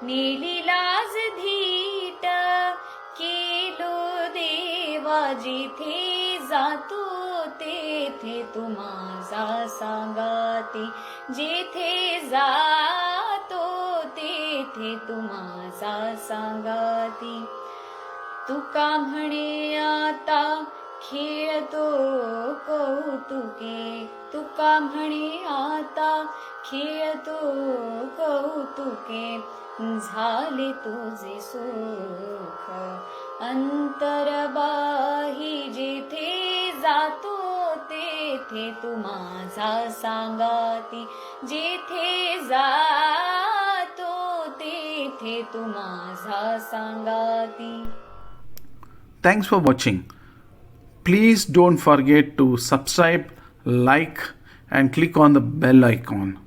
नेली लाज धीट केलो देवा जिथे जातो तेथे तू माझा सांगाती जेथे जातो तेथे तू माझा सांगाती तुका म्हणे आता खेळतो कौतुके तुका म्हणे आता खेळतो कौतुके झाले तुझे सुख अंतरबाही जेथे जातो तेथे तू माझा सांगाती जेथे जातो तेथे तू माझा सांगाती. Thanks for watching. Please don't forget to subscribe, like, and click on the bell icon.